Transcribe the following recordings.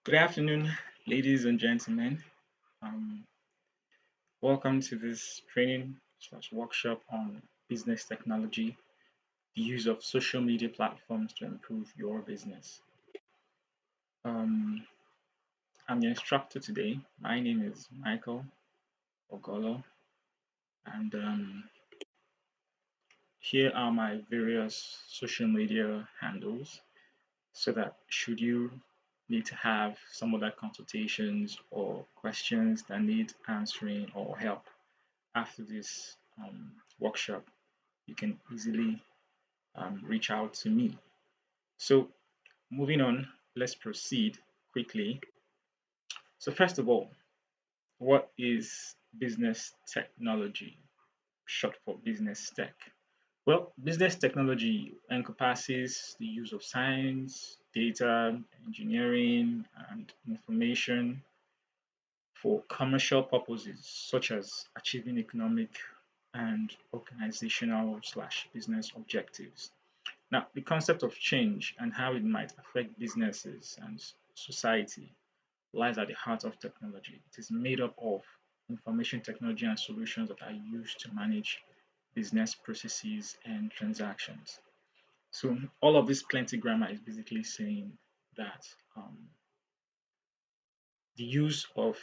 Good afternoon, ladies and gentlemen. Um, Welcome to this training slash workshop on business technology, the use of social media platforms to improve your business. Um, I'm your instructor today. My name is Michael Ogolo, and here are my various social media handles so that should you need to have some other consultations or questions that need answering or help after this workshop, you can easily reach out to me. So, moving on, let's proceed quickly. So, first of all, what is business technology, short for business tech? Well, business technology encompasses the use of science, data, engineering, and information for commercial purposes such as achieving economic and organizational slash business objectives. Now, the concept of change and how it might affect businesses and society lies at the heart of technology. It is made up of information technology and solutions that are used to manage business processes and transactions. So, all of this plenty grammar is basically saying that the use of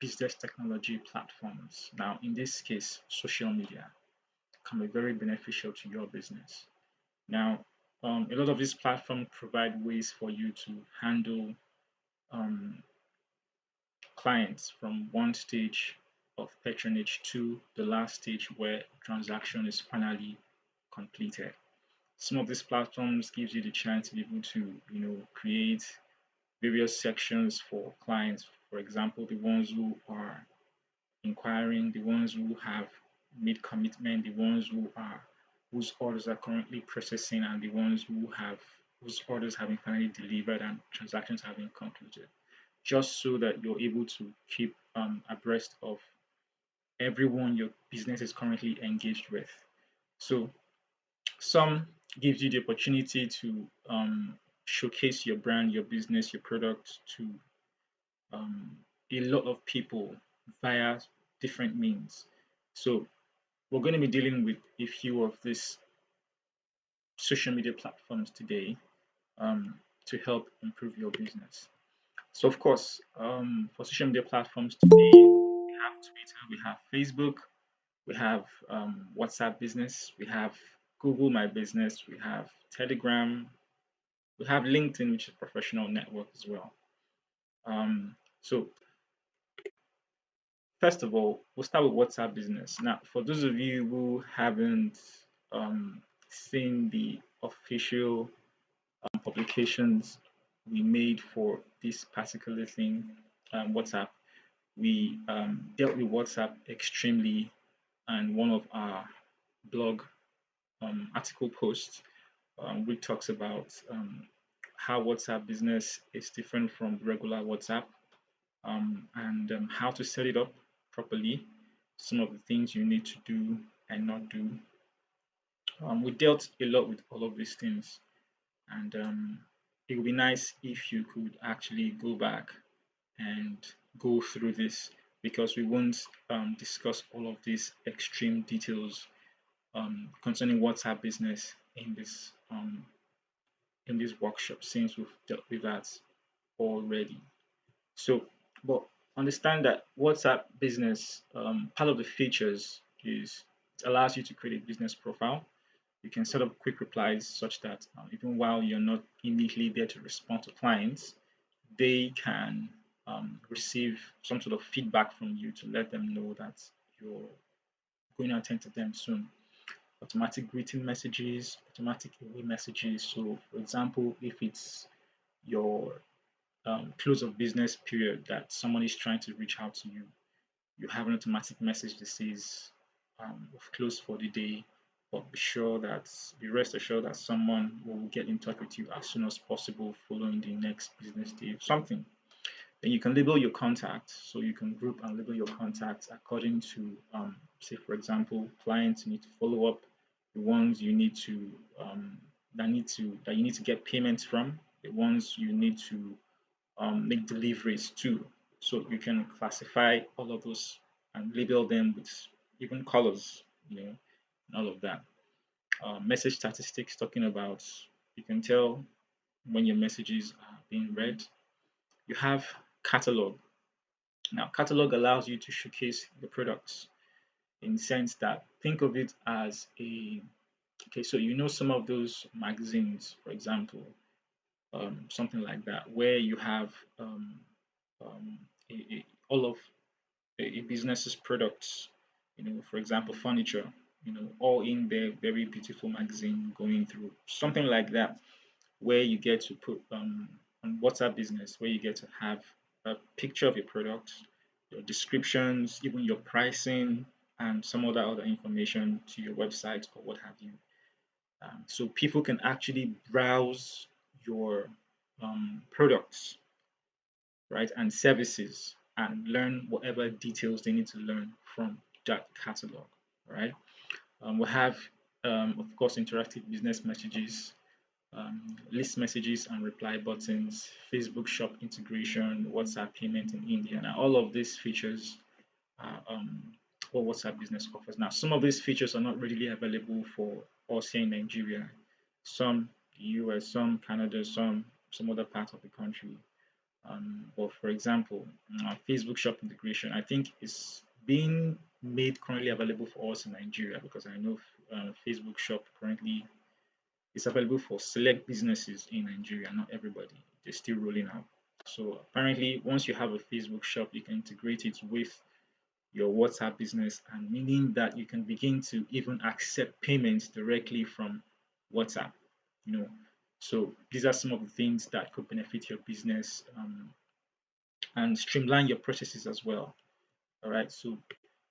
business technology platforms, now in this case, social media, can be very beneficial to your business. Now, a lot of these platforms provide ways for you to handle um, clients from one stage of patronage to the last stage where transaction is finally completed. Some of these platforms gives you the chance to be able to, create various sections for clients. For example, the ones who are inquiring, the ones who have made commitment, the ones whose orders are currently processing, and the ones whose orders have been finally delivered and transactions have been concluded. Just so that you're able to keep abreast of everyone your business is currently engaged with. So some gives you the opportunity to showcase your brand, your business, your product to um, a lot of people via different means. So we're going to be dealing with a few of these social media platforms today to help improve your business. So, of course, for social media platforms today, we have Twitter, we have Facebook, we have WhatsApp Business, we have Google My Business, we have Telegram, we have LinkedIn, which is a professional network as well. So, first of all, we'll start with WhatsApp Business. Now, for those of you who haven't seen the official publications we made for this particular thing, WhatsApp, we dealt with WhatsApp extremely, and one of our blog article posts which talks about how WhatsApp Business is different from regular WhatsApp and how to set it up properly, some of the things you need to do and not do. We dealt a lot with all of these things, and it would be nice if you could actually go back and go through this because we won't discuss all of these extreme details concerning WhatsApp business in this workshop since we've dealt with that already. So, but understand that WhatsApp business, part of the features is it allows you to create a business profile. You can set up quick replies such that even while you're not immediately there to respond to clients, they can receive some sort of feedback from you to let them know that you're going to attend to them soon. Automatic greeting messages, automatic away messages. So, for example, if it's your close of business period that someone is trying to reach out to you, you have an automatic message that says we've closed for the day, but be rest assured that someone will get in touch with you as soon as possible following the next business day, something. Then you can label your contacts. So you can group and label your contacts according to, say, for example, clients you need to follow up, the ones you need to that you need to get payments from, the ones you need to make deliveries to. So you can classify all of those and label them with even colors, and all of that. Message statistics talking about you can tell when your messages are being read. You have catalog. Now, catalog allows you to showcase the products in the sense that think of it as a okay, so some of those magazines, for example, something like that, where you have um, all of a business's products, for example, furniture, all in their very beautiful magazine going through something like that, where you get to put on WhatsApp business, where you get to have a picture of your product, your descriptions, even your pricing, and some other information to your website or what have you. So people can actually browse your products, right, and services and learn whatever details they need to learn from that catalog, right? We have, of course, interactive business messages, list messages and reply buttons, Facebook shop integration, WhatsApp payment in India. Now, all of these features are what WhatsApp business offers. Now, some of these features are not readily available for us here in Nigeria. Some US, some Canada, some other parts of the country. But for example, Facebook shop integration, I think is being made currently available for us in Nigeria because I know Facebook shop currently is available for select businesses in Nigeria, not everybody. They're still rolling out. So apparently, once you have a Facebook shop, you can integrate it with your WhatsApp business, and meaning that you can begin to even accept payments directly from WhatsApp. You know, so these are some of the things that could benefit your business and streamline your processes as well. All right. So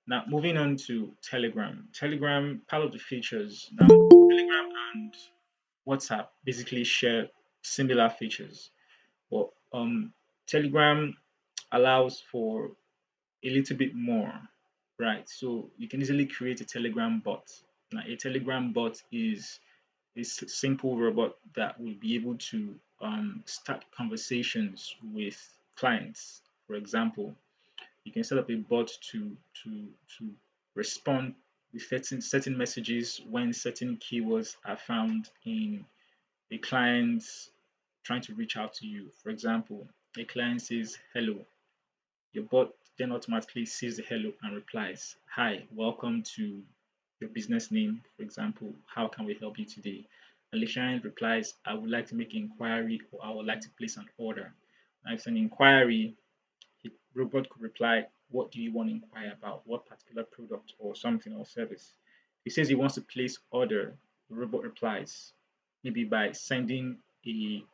now moving on to Telegram. Telegram, part of the features now, Telegram and WhatsApp basically share similar features. But Telegram allows for a little bit more, right? So you can easily create a Telegram bot. Now, a Telegram bot is a simple robot that will be able to start conversations with clients. For example, you can set up a bot to to respond with certain messages when certain keywords are found in a client trying to reach out to you. For example, a client says hello, your bot then automatically sees the hello and replies, "Hi, welcome to your business name." For example, "How can we help you today?" And the client replies, "I would like to make an inquiry or I would like to place an order." Now, if it's an inquiry, the robot could reply, "What do you want to inquire about? What particular product or something or service?" If he says he wants to place order, the robot replies, maybe by sending a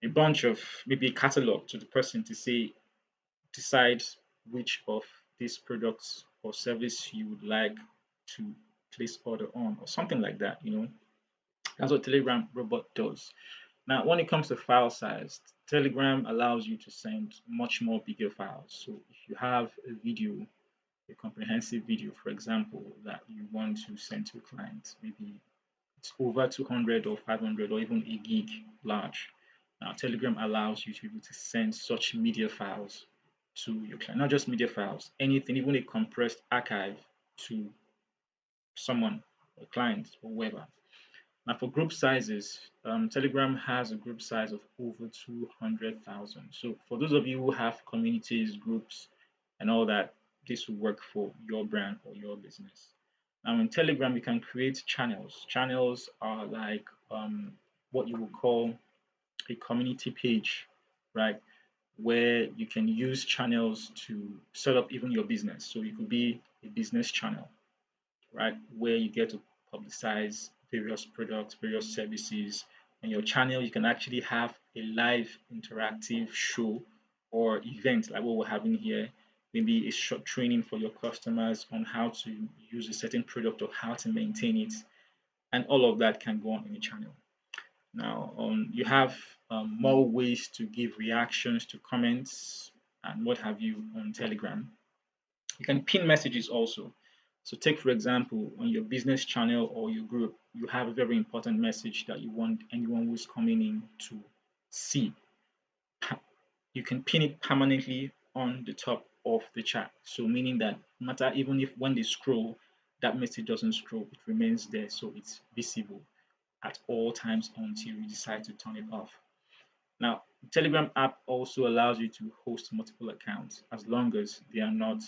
bunch of maybe a catalog to the person to say decide which of these products or service you would like to place order on or something like that. That's what Telegram robot does. Now, when it comes to file size, Telegram allows you to send much more bigger files. So if you have a video, a comprehensive video, for example, that you want to send to a client, maybe it's over 200 or 500 or even a gig large. Now, Telegram allows you to be able to send such media files to your client, not just media files, anything, even a compressed archive to someone, a client, or whoever. Now, for group sizes, Telegram has a group size of over 200,000. So, for those of you who have communities, groups, and all that, this will work for your brand or your business. Now, in Telegram, you can create channels. Channels are like what you would call a community page, right? Where you can use channels to set up even your business. So it could be a business channel, right? Where you get to publicize various products, various services. On your channel, you can actually have a live interactive show or event like what we're having here. Maybe a short training for your customers on how to use a certain product or how to maintain it. And all of that can go on in a channel. Now, you have more ways to give reactions to comments and what have you on Telegram. You can pin messages also. So, take for example, on your business channel or your group, you have a very important message that you want anyone who's coming in to see, you can pin it permanently on the top of the chat. So meaning that no matter even if when they scroll, that message doesn't scroll, it remains there, so it's visible at all times until you decide to turn it off. Now, the Telegram app also allows you to host multiple accounts as long as they are not,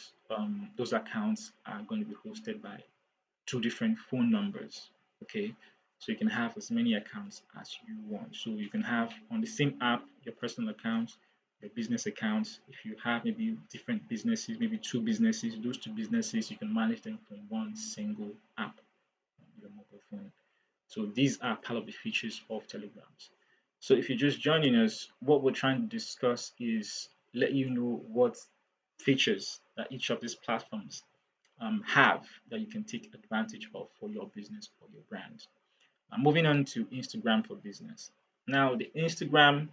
those accounts are going to be hosted by two different phone numbers. Okay, so you can have as many accounts as you want. So you can have on the same app your personal accounts, your business accounts. If you have maybe different businesses, maybe two businesses, those two businesses, you can manage them from one single app on your mobile phone. So these are part of the features of Telegrams. So if you're just joining us, what we're trying to discuss is let you know what features that each of these platforms have that you can take advantage of for your business or your brand. Moving on to Instagram for business. Now, the Instagram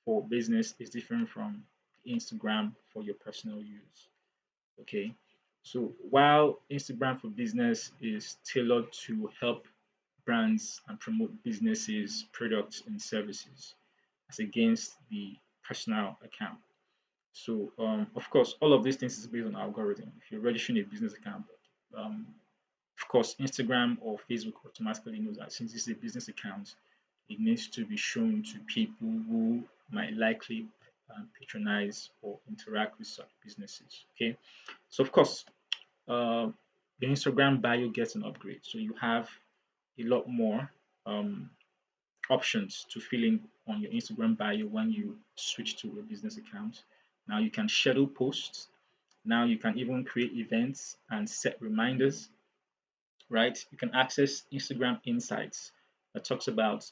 for business is different from the Instagram for your personal use. Okay, so while Instagram for business is tailored to help brands and promote businesses, products, and services as against the personal account. So, of course, all of these things is based on algorithm. If you're registering a business account, um, of course, Instagram or Facebook automatically knows that since it's a business account, it needs to be shown to people who might likely patronize or interact with such businesses. Okay, so of course, uh, the Instagram bio gets an upgrade. So you have a lot more um, options to fill in on your Instagram bio when you switch to a business account. Now you can schedule posts. Now you can even create events and set reminders, right? You can access Instagram Insights that talks about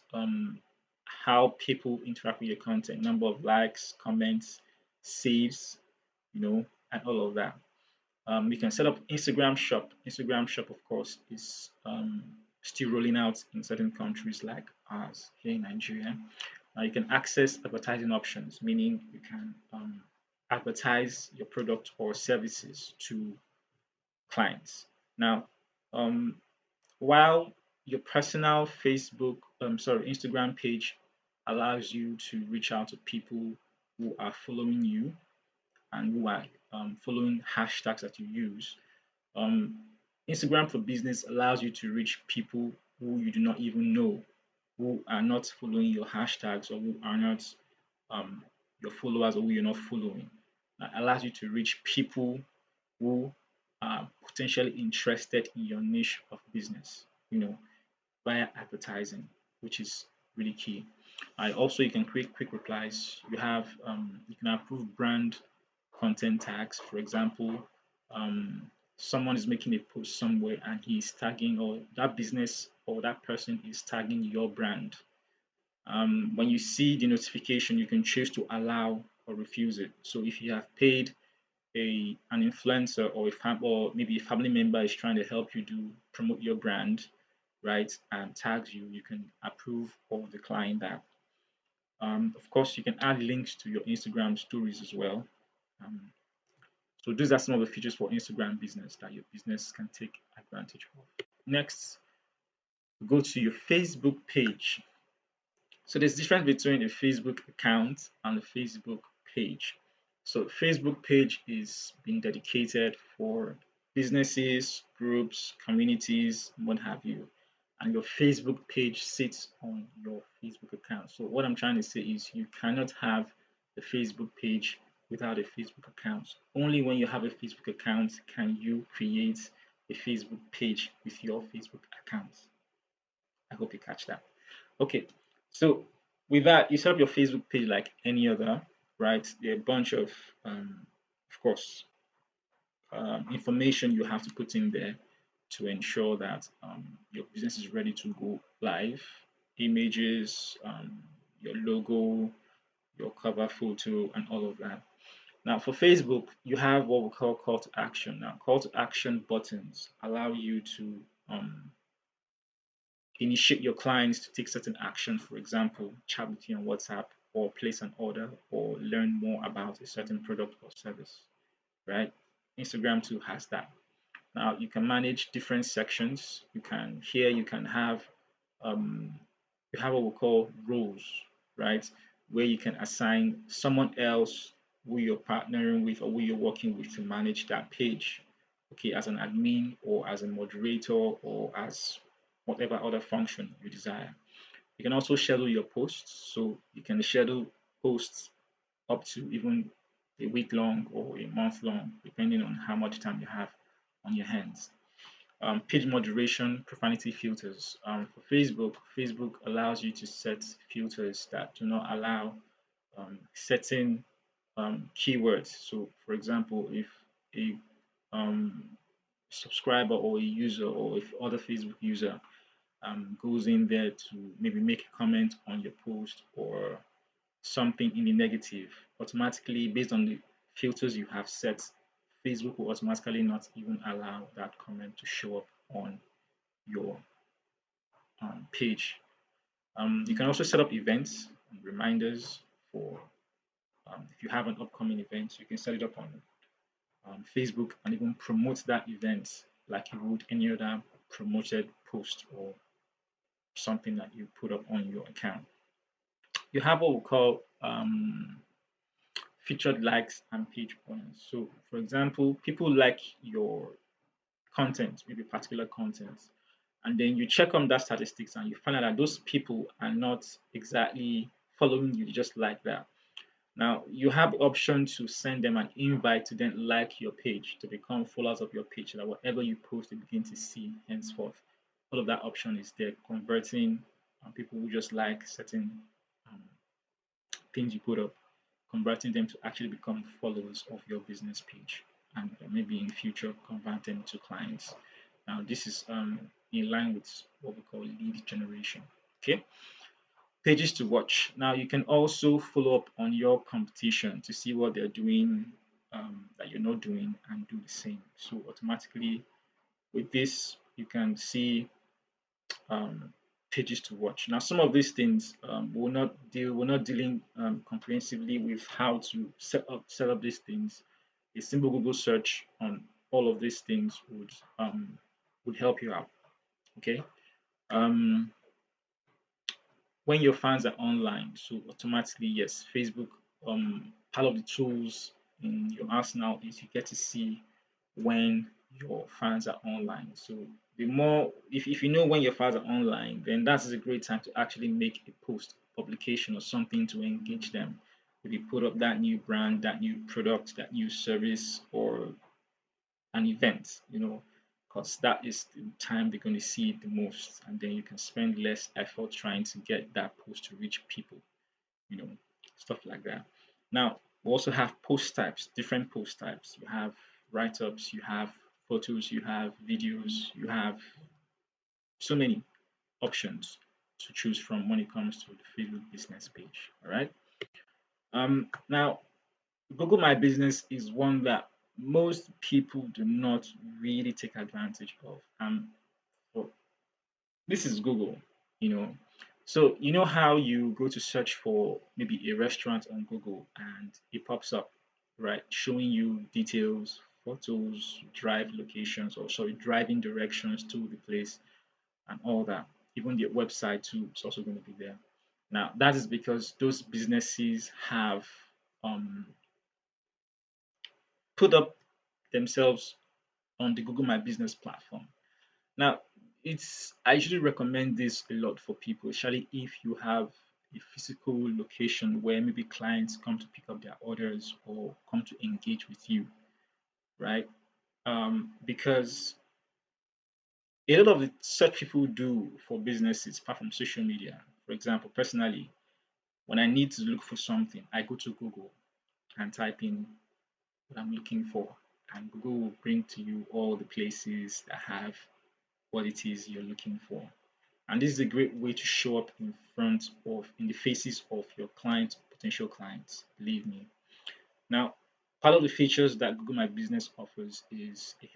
how people interact with your content, number of likes, comments, saves, and all of that. You can set up Instagram Shop. Instagram Shop, of course, is still rolling out in certain countries like ours here in Nigeria. Now you can access advertising options, meaning you can advertise your product or services to clients. Now, um, while your personal Instagram page allows you to reach out to people who are following you and who are following hashtags that you use. Um, Instagram for business allows you to reach people who you do not even know, who are not following your hashtags or who are not um, your followers or who you're not following. That allows you to reach people who are potentially interested in your niche of business, via advertising, which is really key. Also, you can create quick replies. You can approve brand content tags. For example, someone is making a post somewhere and he's tagging, or that business or that person is tagging your brand. When you see the notification, you can choose to allow or refuse it. So if you have paid an influencer or or maybe a family member is trying to help you promote your brand, right, and tags you, you can approve or decline that. Of course, you can add links to your Instagram stories as well. Um, so these are some of the features for Instagram business that your business can take advantage of. Next, go to your Facebook page. So there's difference between a Facebook account and a Facebook page. So Facebook page is being dedicated for businesses, groups, communities, what have you. And your Facebook page sits on your Facebook account. So what I'm trying to say is you cannot have a Facebook page without a Facebook account. Only when you have a Facebook account can you create a Facebook page with your Facebook account. I hope you catch that. Okay, so with that, you set up your Facebook page like any other, right? There are a bunch of course, information you have to put in there to ensure that your business is ready to go live. Images, your logo, your cover photo, and all of that. Now, for Facebook, you have what we call to action. Now, call to action buttons allow you to initiate your clients to take certain action, for example, chat with you on WhatsApp or place an order or learn more about a certain product or service, right? Instagram too has that. Now you can manage different sections. You can have um, you have what we call roles, right? where you can assign someone else who you're partnering with or who you're working with to manage that page, okay, as an admin or as a moderator or as whatever other function you desire. You can also schedule your posts, so you can schedule posts up to even a week long or a month long, depending on how much time you have on your hands. Page moderation, profanity filters. For Facebook, Facebook allows you to set filters that do not allow certain keywords. So, for example, if a subscriber or a user or if other Facebook user goes in there to maybe make a comment on your post or something in the negative, automatically based on the filters you have set, Facebook will automatically not even allow that comment to show up on your page. You can also set up events and reminders for if you have an upcoming event, you can set it up on Facebook and even promote that event like you would any other promoted post or something that you put up on your account. You have what we call featured likes and page points. So, for example, people like your content, maybe particular content, and then you check on that statistics and you find out that those people are not exactly following you just like that. Now you have the option to send them an invite to then like your page to become followers of your page so that whatever you post they begin to see henceforth. All of that option is there, converting people who just like certain um, things you put up, converting them to actually become followers of your business page, and maybe in future convert them to clients. Now this is in line with what we call lead generation. Okay, pages to watch. Now you can also follow up on your competition to see what they're doing that you're not doing and do the same. So automatically with this, you can see um, pages to watch. Now some of these things we're not dealing comprehensively with how to set up these things. A simple Google search on all of these things would help you out. Okay. Um, when your fans are online, so automatically, yes, Facebook, part of the tools in your arsenal is you get to see when your fans are online. So the more, if you know when your fans are online, then that's a great time to actually make a post, publication, or something to engage them. If you put up that new brand, that new product, that new service, or an event, because that is the time they're going to see it the most, and then you can spend less effort trying to get that post to reach people, you know, stuff like that. Now, we also have post types, different post types. You have write ups, you have photos, you have videos, you have so many options to choose from when it comes to the Facebook business page. All right. Now, Google My Business is one that most people do not really take advantage of. So this is Google, you know. So you know how you go to search for maybe a restaurant on Google and it pops up, right? Showing you details, photos, drive locations, or sorry, driving directions to the place and all that. Even the website too is also going to be there. Now that is because those businesses have um, put up themselves on the Google My Business platform. Now, it's I usually recommend this a lot for people, especially if you have a physical location where maybe clients come to pick up their orders or come to engage with you, right? Because a lot of the search people do for businesses, apart from social media, for example, personally, when I need to look for something, I go to Google and type in what I'm looking for, and Google will bring to you all the places that have what it is you're looking for. And this is a great way to show up in the faces of your clients, potential clients, believe me. Now, part of the features that Google My Business offers is it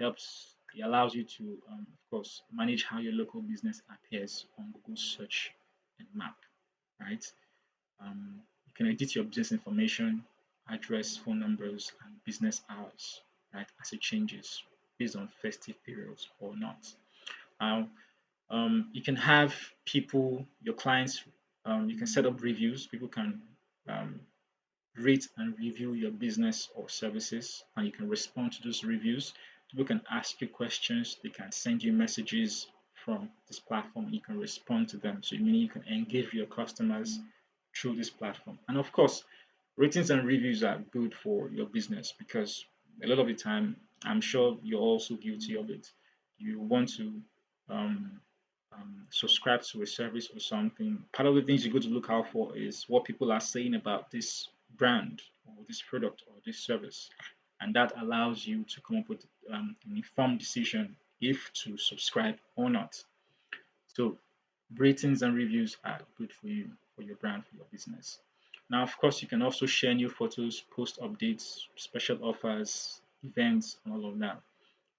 allows you to, of course, manage how your local business appears on Google search and map, right? You can edit your business information, address, phone numbers, and business hours, right, as it changes based on festive periods or not. Now, you can have people, your clients, you can set up reviews. People can um, rate and review your business or services, and you can respond to those reviews. People can ask you questions, they can send you messages from this platform, and you can respond to them. So, meaning you can engage with your customers through this platform. And of course, ratings and reviews are good for your business because a lot of the time, I'm sure you're also guilty of it. You want to um, subscribe to a service or something. Part of the things you go to look out for is what people are saying about this brand or this product or this service, and that allows you to come up with an informed decision if to subscribe or not. So ratings and reviews are good for you, for your brand, for your business. Now, of course, you can also share new photos, post updates, special offers, events, and all of that.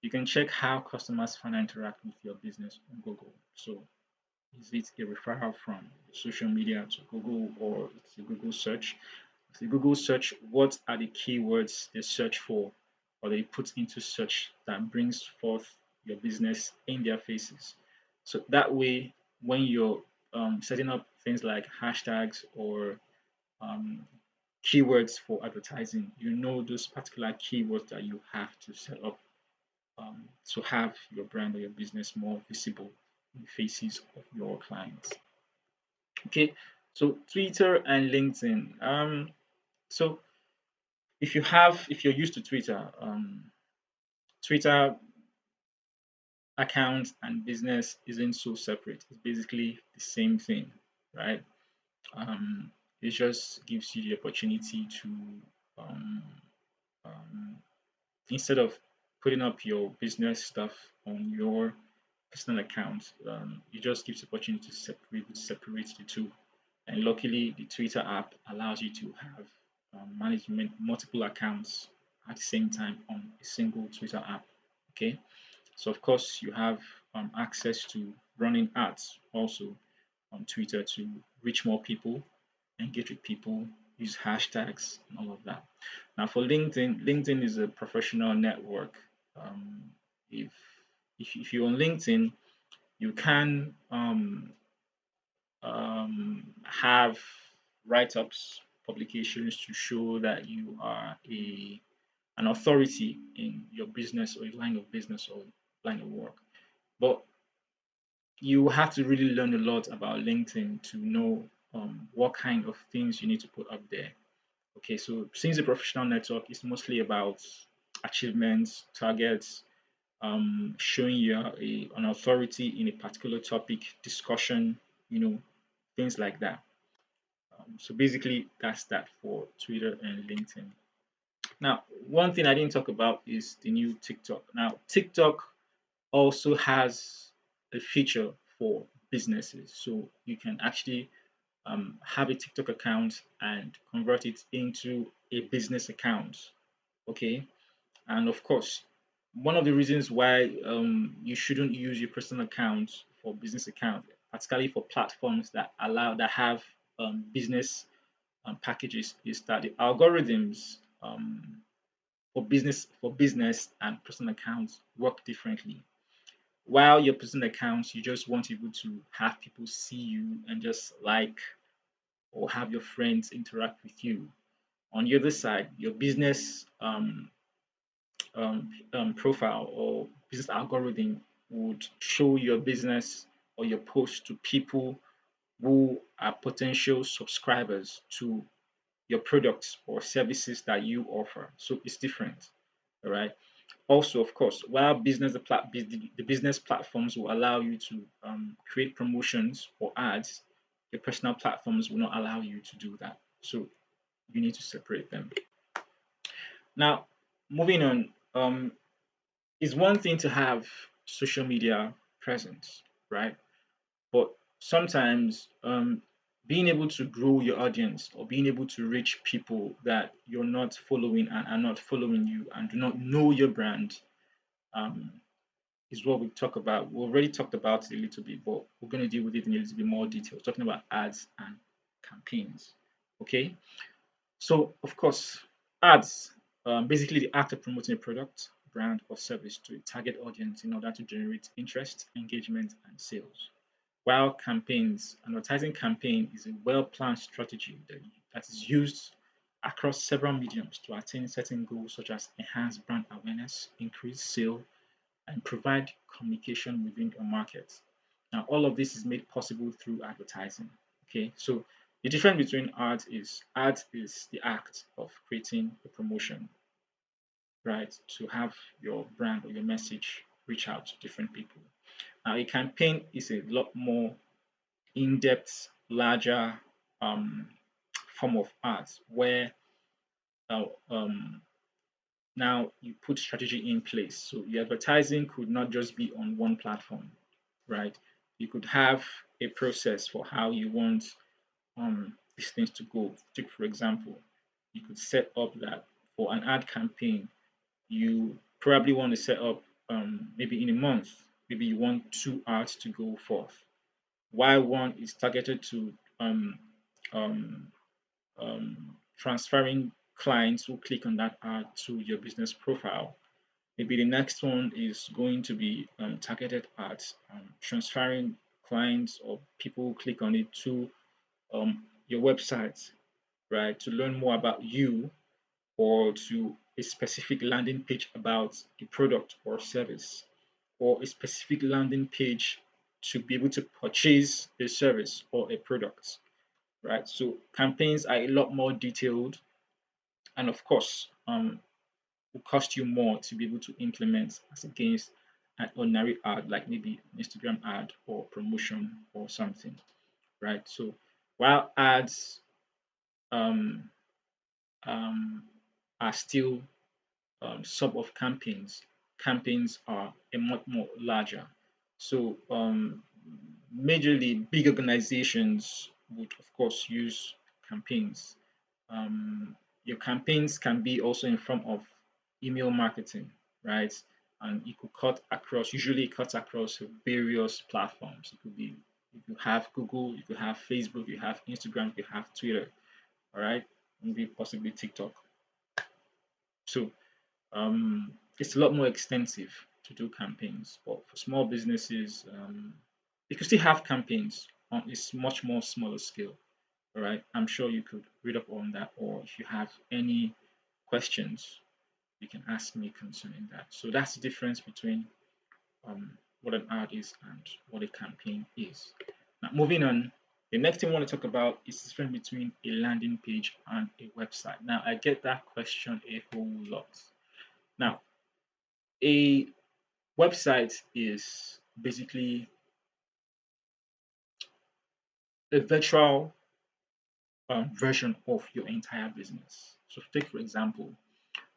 You can check how customers find and interact with your business on Google. So, is it a referral from social media to Google or it's a Google search? If you Google search, what are the keywords they search for or they put into search that brings forth your business in their faces? So that way, when you're setting up things like hashtags or um, keywords for advertising, you know those particular keywords that you have to set up to have your brand or your business more visible in the faces of your clients. Okay, so Twitter and LinkedIn. So if you're used to Twitter, Twitter account and business isn't so separate. It's basically the same thing, right? Um, it just gives you the opportunity to um, um, instead of putting up your business stuff on your personal account, it just gives the opportunity to separate the two. And luckily, the Twitter app allows you to have management multiple accounts at the same time on a single Twitter app. Okay, so of course you have access to running ads also on Twitter to reach more people, engage with people, use hashtags and all of that. Now for LinkedIn, LinkedIn is a professional network. Um, if, if you're on LinkedIn, you can have write-ups, publications to show that you are a an authority in your business or your line of business or line of work. But you have to really learn a lot about LinkedIn to know what kind of things you need to put up there. Okay, so since the professional network is mostly about achievements, targets, showing you are an authority in a particular topic, discussion, things like that. So basically, that's that for Twitter and LinkedIn. Now, one thing I didn't talk about is the new TikTok. Now, TikTok also has a feature for businesses. So you can actually have a TikTok account and convert it into a business account. Okay. And of course, one of the reasons why you shouldn't use your personal account for business account, particularly for platforms that have business packages, is that the algorithms for business and personal accounts work differently. While your personal accounts, you just want people to have people see you and just like or have your friends interact with you. On the other side, your business profile or business algorithm would show your business or your post to people who are potential subscribers to your products or services that you offer. So it's different. All right. Also, of course, while the business platforms will allow you to create promotions or ads, your personal platforms will not allow you to do that. So you need to separate them. Now, moving on, it's one thing to have social media presence, right? But sometimes being able to grow your audience or being able to reach people that you're not following and are not following you and do not know your brand um, is what we talk about. We already talked about it a little bit, but we're going to deal with it in a little bit more detail, talking about ads and campaigns. Okay, so of course, ads, basically the act of promoting a product, brand, or service to a target audience in order to generate interest, engagement, and sales. While campaigns, advertising campaign is a well-planned strategy that is used across several mediums to attain certain goals such as enhance brand awareness, increase sale, and provide communication within your market. Now, all of this is made possible through advertising. Okay, so the difference between ads is the act of creating a promotion, right, to have your brand or your message reach out to different people. Now, a campaign is a lot more in-depth, larger um, form of ads where uh, um, now you put strategy in place. So your advertising could not just be on one platform, right? You could have a process for how you want these things to go. Take for example, you could set up that for an ad campaign, you probably want to set up maybe in a month, maybe you want two ads to go forth. While one is targeted to um, um, transferring clients who click on that ad to your business profile. Maybe the next one is going to be targeted at transferring clients or people who click on it to your website, right, to learn more about you or to a specific landing page about a product or service or a specific landing page to be able to purchase a service or a product, right? So campaigns are a lot more detailed and of course will cost you more to be able to implement as against an ordinary ad like maybe an Instagram ad or promotion or something, right? So while ads um, um, are still sub of campaigns, campaigns are a much more larger. So majorly big organizations would of course use campaigns. Your campaigns can be also in form of email marketing, right? And it could cut across, usually it cuts across various platforms. It could be, if you have Google, you could have Facebook, you have Instagram, you have Twitter, all right? Maybe possibly TikTok. So it's a lot more extensive to do campaigns. But for small businesses, you could still have campaigns on a much more smaller scale. All right. I'm sure you could read up on that, or if you have any questions, you can ask me concerning that. So that's the difference between what an ad is and what a campaign is. Now, moving on, the next thing I want to talk about is the difference between a landing page and a website. Now, I get that question a whole lot. Now, a website is basically a virtual version of your entire business. So, take for example,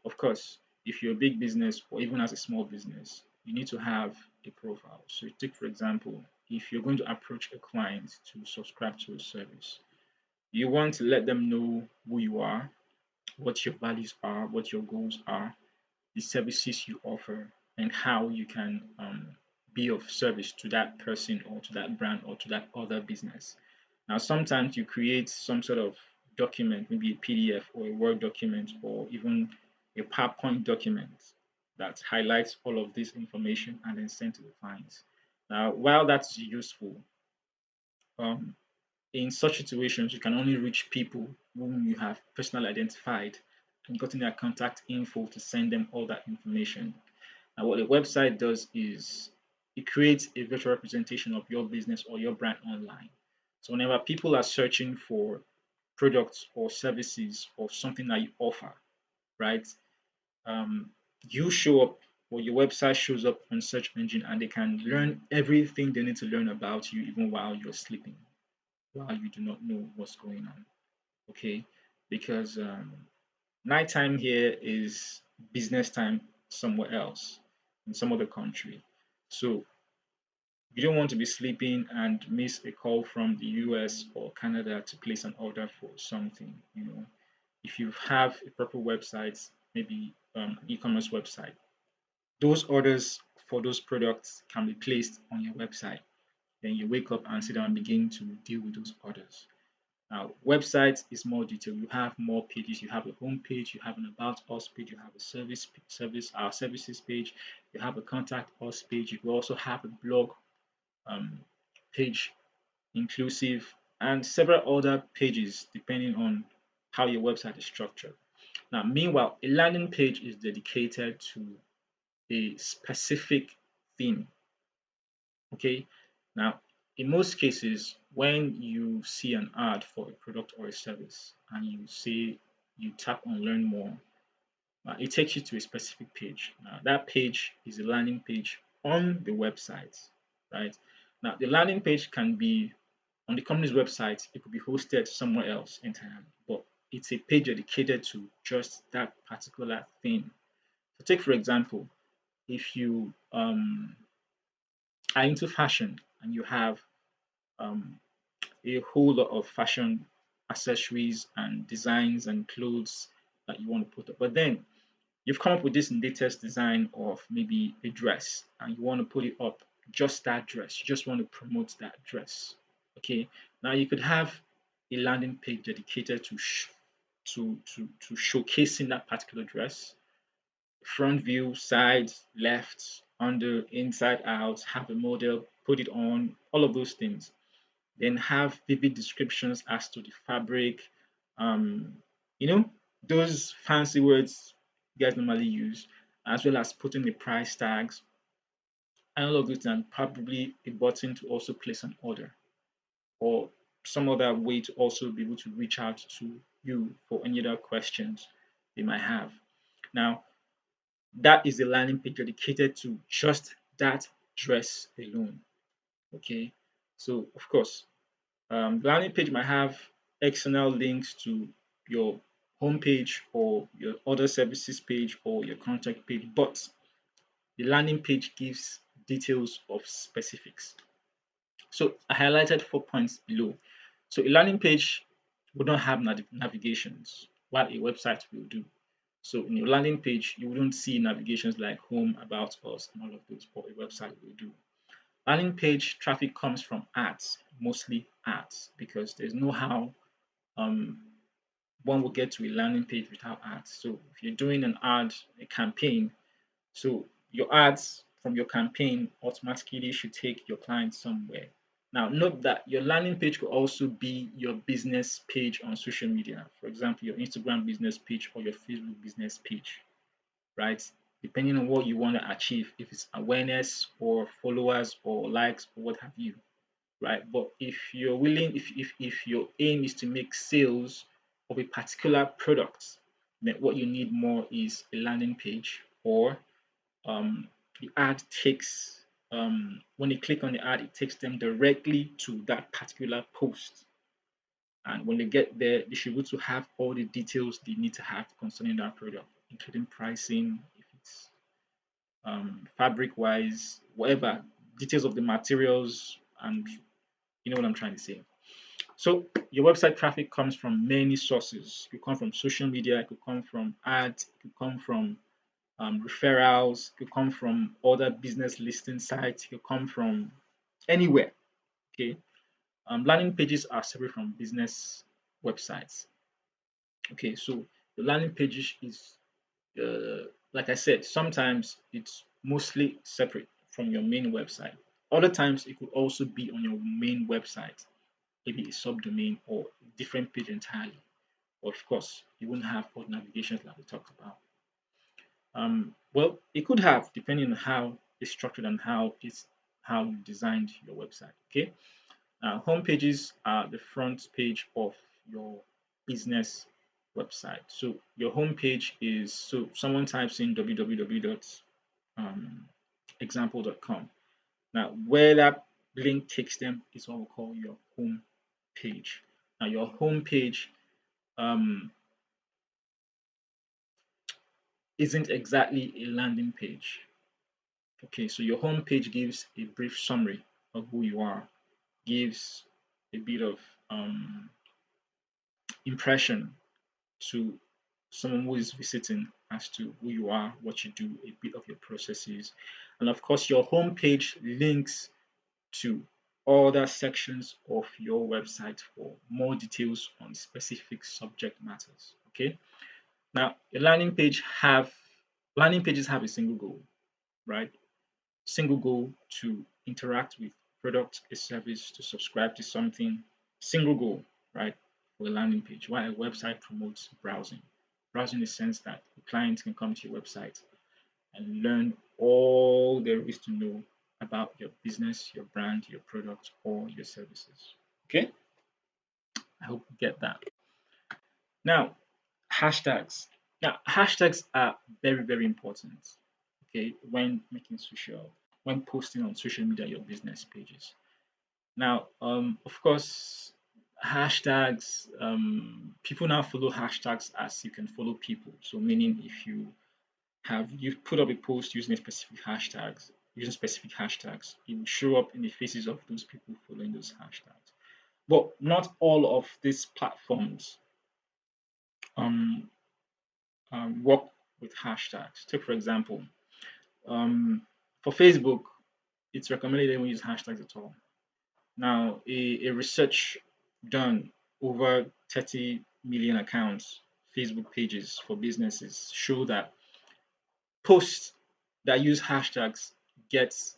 of course, if you're a big business or even as a small business, you need to have a profile. So, take for example, if you're going to approach a client to subscribe to a service, you want to let them know who you are, what your values are, what your goals are, the services you offer, and how you can be of service to that person or to that brand or to that other business. Now, sometimes you create some sort of document, maybe a PDF or a Word document or even a PowerPoint document that highlights all of this information and then send to the clients. Now, while that's useful, um, in such situations, you can only reach people whom you have personally identified and gotten their contact info to send them all that information. And what a website does is it creates a virtual representation of your business or your brand online. So whenever people are searching for products or services or something that you offer, right? Um, you show up or your website shows up on search engine and they can learn everything they need to learn about you even while you're sleeping, while you do not know what's going on. Okay, because nighttime here is business time somewhere else in some other country. So you don't want to be sleeping and miss a call from the US or Canada to place an order for something. If you have a proper website, maybe an e-commerce website, those orders for those products can be placed on your website. Then you wake up and sit down and begin to deal with those orders. Now, websites is more detailed. You have more pages. You have a home page. You have an about us page. You have a our services page. You have a contact us page. You also have a blog um, page, inclusive, and several other pages depending on how your website is structured. Now, meanwhile, a landing page is dedicated to a specific theme. Okay. Now, in most cases, when you see an ad for a product or a service and you tap on learn more, it takes you to a specific page. Now, that page is a landing page on the website, right? Now, the landing page can be on the company's website, it could be hosted somewhere else entirely, but it's a page dedicated to just that particular thing. So take, for example, if you are into fashion and you have um, a whole lot of fashion accessories and designs and clothes that you want to put up, but then you've come up with this latest design of maybe a dress and you want to put it up, just that dress, you just want to promote that dress. Okay, now you could have a landing page dedicated to showcasing that particular dress, front view, side, left, under, inside, out, have a model, put it on, all of those things. Then have vivid descriptions as to the fabric, um, you know, those fancy words you guys normally use, as well as putting the price tags and all of this, and probably a button to also place an order or some other way to also be able to reach out to you for any other questions they might have. Now, that is a landing page dedicated to just that dress alone. Okay, so of course, the landing page might have external links to your homepage or your other services page or your contact page, but the landing page gives details of specifics. So I highlighted 4 points below. So a landing page would not have navigations, while a website will do. So in your landing page, you wouldn't see navigations like home, about us, and all of those, but a website will do. Landing page traffic comes from ads, mostly ads, because there's no how um, one will get to a landing page without ads. So if you're doing an ad, a campaign, so your ads from your campaign automatically should take your clients somewhere. Now, note that your landing page could also be your business page on social media. For example, your Instagram business page or your Facebook business page, right? Depending on what you want to achieve, if it's awareness or followers or likes or what have you, right? But if you're willing, if your aim is to make sales of a particular product, then what you need more is a landing page, or the ad takes when they click on the ad, it takes them directly to that particular post. And when they get there, they should be able to have all the details they need to have concerning that product, including pricing, if it's fabric wise, whatever, details of the materials, and you know what I'm trying to say. So your website traffic comes from many sources. It could come from social media, it could come from ads, it could come from referrals, it could come from other business listing sites, it could come from anywhere. Okay. Landing pages are separate from business websites. Okay, so the landing page is, like I said, sometimes it's mostly separate from your main website. Other times it could also be on your main website, maybe a subdomain or a different page entirely. But of course, you wouldn't have all the navigations like we talked about. Well, it could have, depending on how it's structured and how you designed your website. Okay. Home pages are the front page of your business website. So your home page is, so someone types in www.example.com. Now, where that link takes them is what we call your home page. Now, your home page um, isn't exactly a landing page. Okay, so your home page gives a brief summary of who you are, gives a bit of impression to someone who is visiting as to who you are, what you do, a bit of your processes. And of course, your homepage links to other sections of your website for more details on specific subject matters. Okay. Now, your landing pages have a single goal, right? Single goal to interact with product, a service, to subscribe to something. Single goal, right? or a landing page, while a website promotes browsing. Browsing in the sense that the client can come to your website and learn all there is to know about your business, your brand, your product, or your services. Okay, I hope you get that. Now, hashtags. Now, hashtags are very, very important. Okay, when posting on social media, your business pages. Now, of course, hashtags. People now follow hashtags as you can follow people. So, meaning if you put up a post using specific hashtags, it will show up in the faces of those people following those hashtags. But not all of these platforms um, work with hashtags. Take for example, um, for Facebook, it's recommended they don't use hashtags at all. Now, a research done over 30 million accounts, Facebook pages for businesses show that posts that use hashtags gets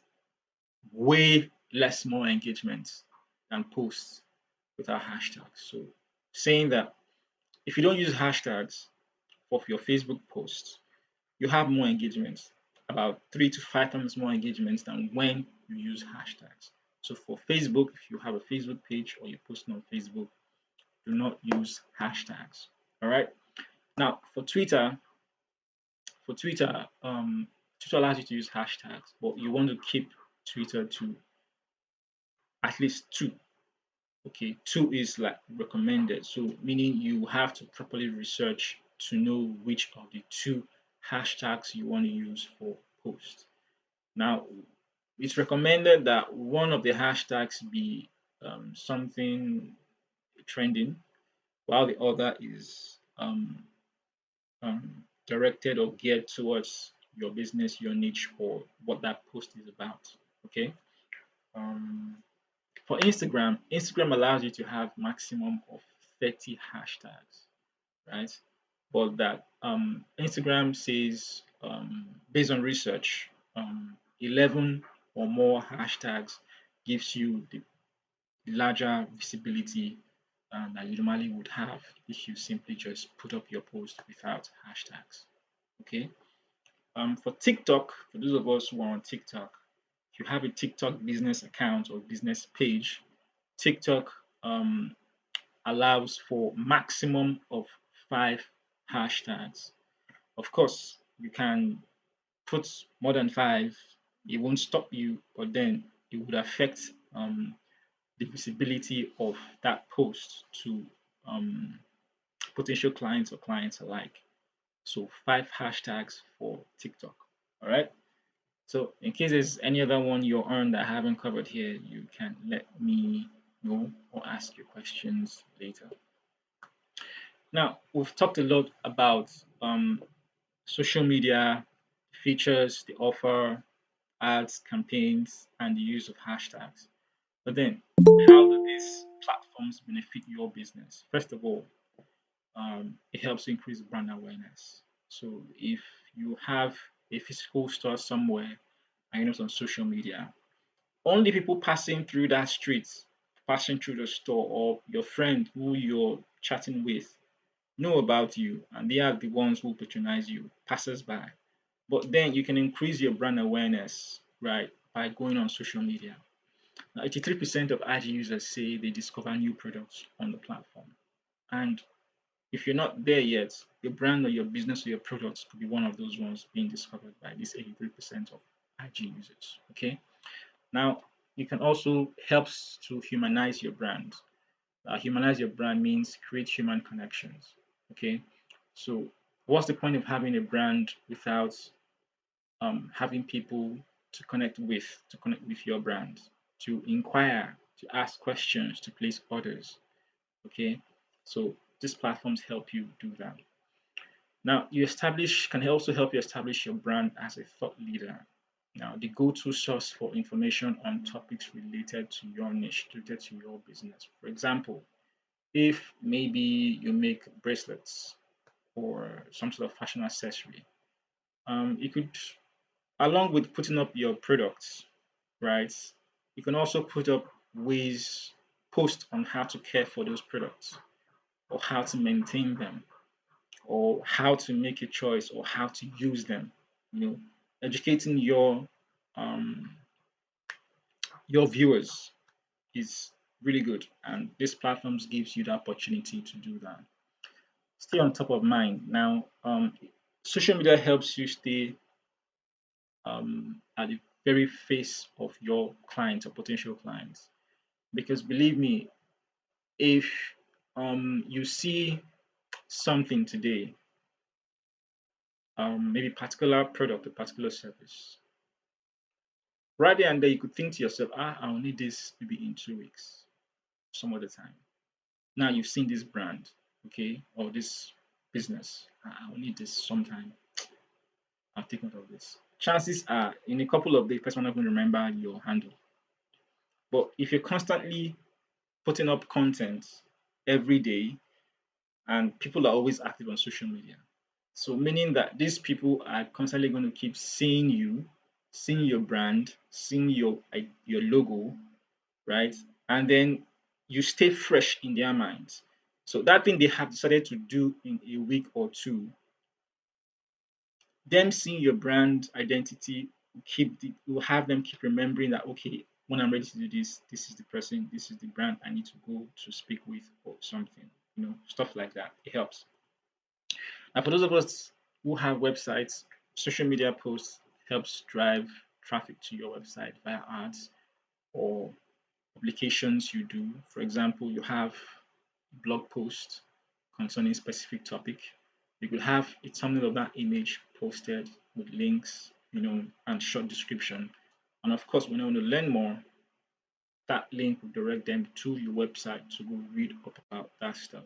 way less more engagement than posts without hashtags. So saying that if you don't use hashtags for your Facebook posts, you have more engagement, about 3 to 5 times more engagement than when you use hashtags. So for Facebook, if you have a Facebook page or you're posting on Facebook, do not use hashtags. All right. Now for Twitter, Twitter allows you to use hashtags, but you want to keep Twitter to at least two. Okay, two is like recommended. So meaning you have to properly research to know which of the two hashtags you want to use for post. Now, it's recommended that one of the hashtags be something trending, while the other is directed or geared towards your business, your niche, or what that post is about. Okay. Um, for Instagram allows you to have maximum of 30 hashtags, right? But that Instagram says, based on research, 11 or more hashtags gives you the larger visibility that you normally would have if you simply just put up your post without hashtags. Okay. For TikTok, for those of us who are on TikTok, if you have a TikTok business account or business page, TikTok allows for maximum of 5 hashtags. Of course, you can put more than 5, it won't stop you, but then it would affect the visibility of that post to um, potential clients or clients alike. So 5 hashtags for TikTok. All right. So in case there's any other one you're on that I haven't covered here, you can let me know or ask your questions later. Now, we've talked a lot about social media features, the offer, ads, campaigns, and the use of hashtags. But then, how do these platforms benefit your business? First of all, it helps increase brand awareness. So if you have a physical store somewhere and you're not on social media, only people passing through that street, passing through the store, or your friend who you're chatting with know about you, and they are the ones who patronize you, passers by. But then you can increase your brand awareness, right, by going on social media. Now, 83% of IG users say they discover new products on the platform. And if you're not there yet, your brand or your business or your products could be one of those ones being discovered by these 83% of IG users. Okay. Now, you can also helps to humanize your brand. Humanize your brand means create human connections. Okay. So, what's the point of having a brand without having people to connect with your brand, to inquire, to ask questions, to place orders? Okay. So, these platforms help you do that. Now, you establish can also help you establish your brand as a thought leader. Now, the go-to source for information on topics related to your niche, related to your business. For example, if maybe you make bracelets or some sort of fashion accessory, you could, along with putting up your products, right? You can also put up ways, post on how to care for those products. or how to maintain them, or how to make a choice, or how to use them. You know, educating um, your viewers is really good, and this platforms gives you the opportunity to do that. Stay on top of mind. Now, social media helps you stay at the very face of your clients or potential clients, because believe me, if you see something today, maybe particular product, a particular service, right there and there, you could think to yourself, I'll need this maybe in 2 weeks, some other time. Now you've seen this brand, okay, or this business, I'll need this sometime. I'll take note of this. Chances are, in a couple of days, person will not going to remember your handle. But if you're constantly putting up content every day, and people are always active on social media, so meaning that these people are constantly going to keep seeing you, seeing your brand, seeing your logo, right? And then you stay fresh in their minds. So that thing they have decided to do in a week or two, them seeing your brand identity will have them keep remembering that, okay, when I'm ready to do this, this is the person, this is the brand I need to go to speak with, or something, stuff like that. It helps. And for those of us who have websites, social media posts helps drive traffic to your website via ads or publications you do. For example, you have blog post concerning specific topic. You could have a thumbnail of that image posted with links, and short description. And of course, when you want to learn more, that link will direct them to your website to go read up about that stuff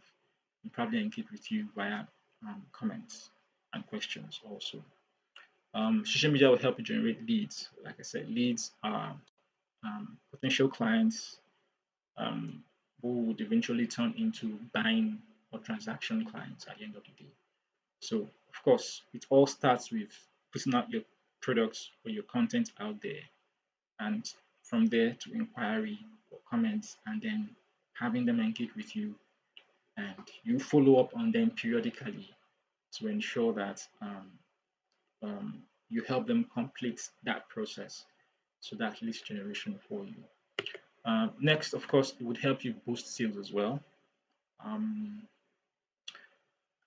and probably engage with you via comments and questions also. Social media will help you generate leads. Like I said, leads are potential clients um, who would eventually turn into buying or transaction clients at the end of the day. So, of course, it all starts with putting out your products or your content out there, and from there to inquiry or comments, and then having them engage with you, and you follow up on them periodically to ensure that you help them complete that process. So that leads generation for you. Next, of course, it would help you boost sales as well. Um,